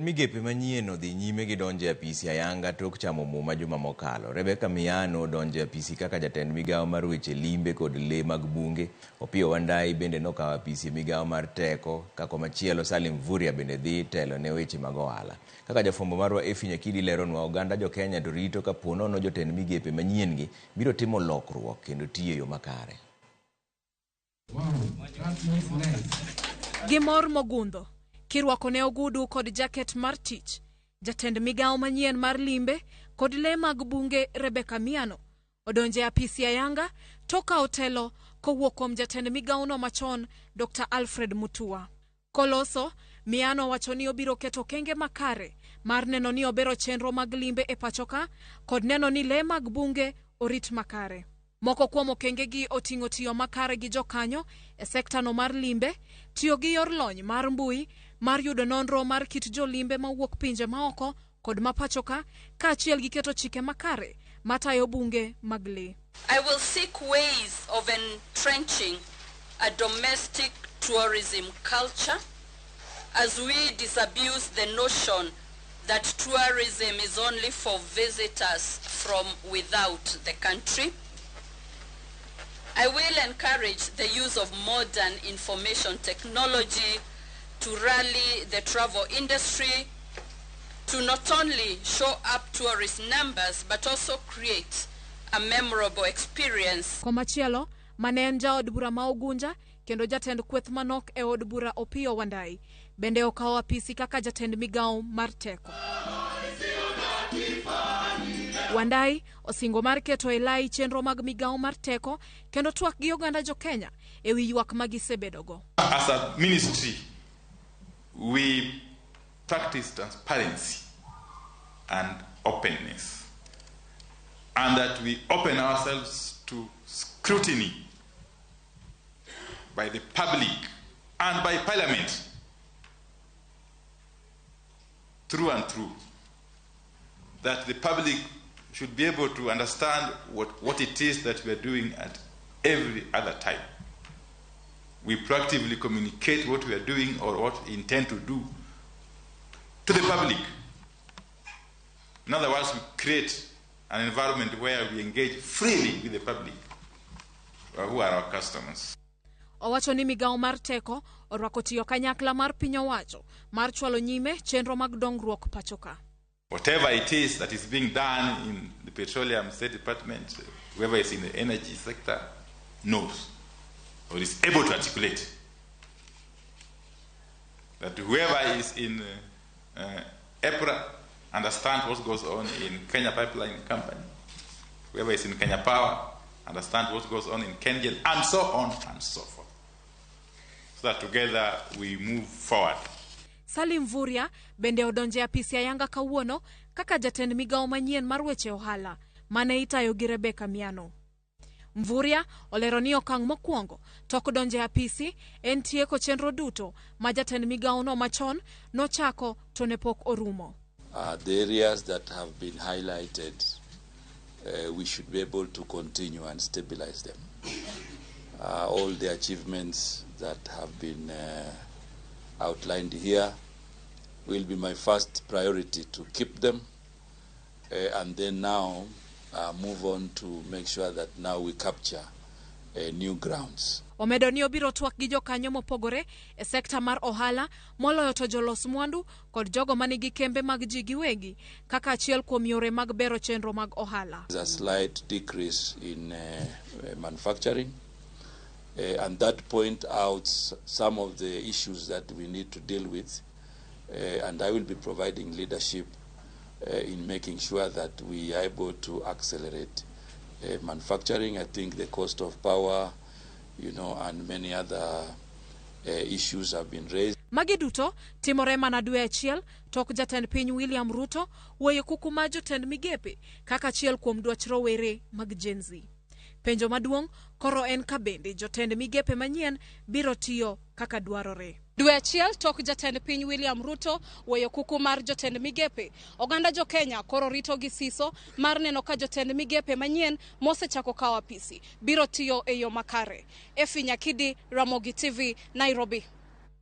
Migepe manyien odhi nyime gi donjo e apisi ayanga tok chamo muma juma mokalo. Rebecca Miano donjo e apisi kaka jatend migawo mar weche limbe kod lee mag bunge. Opiyo Wandayi bende nokawo apisi migawo mar teko, kako machielo Salim Mvurya bende dhi telo ne weche mag ohala. Kaka jafwambo marwa Efi Nyakidi leronwa, oganda jo Kenya to rito ka po nono jotend migepe manyien gi biro timo lokruok kendo tiyo yo makare. Gimor mogundho kirwako ne ogudu kod jaket mar tich, jatend migawo manyien mar limbe kod lee mag bunge Rebecca Miano odonje e apisi ayanga toka otelo kowuok kuom jatend migawo no machon Dr. Alfred Mutua. Koloso, Miano wacho ni obiro keto kenge makare mar neno ni obero chenro mag limbe e pachoka kod neno ni lee mag bunge orit makare. Moko kuom okenge gi oting'o tiyo makare gi jokanyo e sekta no mar limbe, tiyo gi yor lony mar mbui mar yudo nonro mar kit jolimbe mawuok pinje maoko kod mapachoka, kaachiel gi keto chike makare matayo bunge mag lee. I will seek ways of entrenching a domestic tourism culture as we disabuse the notion that tourism is only for visitors from without the country. I will encourage the use of modern information technology to rally the travel industry to not only show up tourist numbers but also create a memorable experience. Komachielo, mane en jaod bura ma Ugunja kendo jatend kweth manok e od bura Opiyo Wandayi bende okawo apisi kaka jatend migawo mar teko. Wandayi osingo mar keto e lai chenro mag migawo mar teko kendo twak gi oganda jo Kenya e wi ywak magisebedogo. As a ministry, we practice transparency and openness, and that we open ourselves to scrutiny by the public and by Parliament through and through, that the public should be able to understand what it is that we are doing at every other time. We proactively communicate what we are doing or what we intend to do to the public. In other words, we create an environment where we engage freely with the public, who are our customers. Owacho ni migawo mar teko orwako tiyo kanyakla mar piny owacho mar chwalo nyime chenro mag dongruok pachoka. Whatever it is that is being done in the Petroleum State Department, whoever is in the energy sector knows or is able to articulate that whoever is in EPRA understands what goes on in Kenya Pipeline Company, whoever is in Kenya Power understands what goes on in KenGen, and so on and so forth, so that together we move forward. Salim Mvurya bende odonje apisi ayanga kawuono kaka jatend migawo manyien mar weche ohala mane itayo gi Rebecca Miano. Mvurya olero ni okang' mokwongo tok donje apisi en tieko chenro duto ma jatend migawo no machon nochako to ne pok orumo. The areas that have been highlighted, we should be able to continue and stabilize them. All the achievements that have been outlined here will be my first priority to keep them, and then now move on to make sure that now we capture new grounds. Omedo ni obiro twak gi jokanyo mopogore e sekta mar ohala moloyo to jolos mwandu kod jogo manigi kembe mag ji giwegi kaka achiel kuom yore mag bero chenro mag ohala. There's a slight decrease in manufacturing, and that point out some of the issues that we need to deal with, and I will be providing leadership in making sure that we are able to accelerate manufacturing. I think the cost of power, and many other issues have been raised. Magi duto timore mana dwe achiel tok jatend piny William Ruto weyo kuku ma jotend migepe kaka achiel kuom dwach rowere mag Gen Z. Penjo maduong' koro en ka bende jotend migepe manyien biro tiyo kaka dwarore. Dwe achiel tok jatend piny William Ruto weyo kuku mar jotend migepe, oganda jo Kenya koro rito gi siso mar neno ka jotend migepe manyien mosechako kawo apisi biro tiyo e yo makare. Efi Nyakidi, Ramogi TV, Nairobi.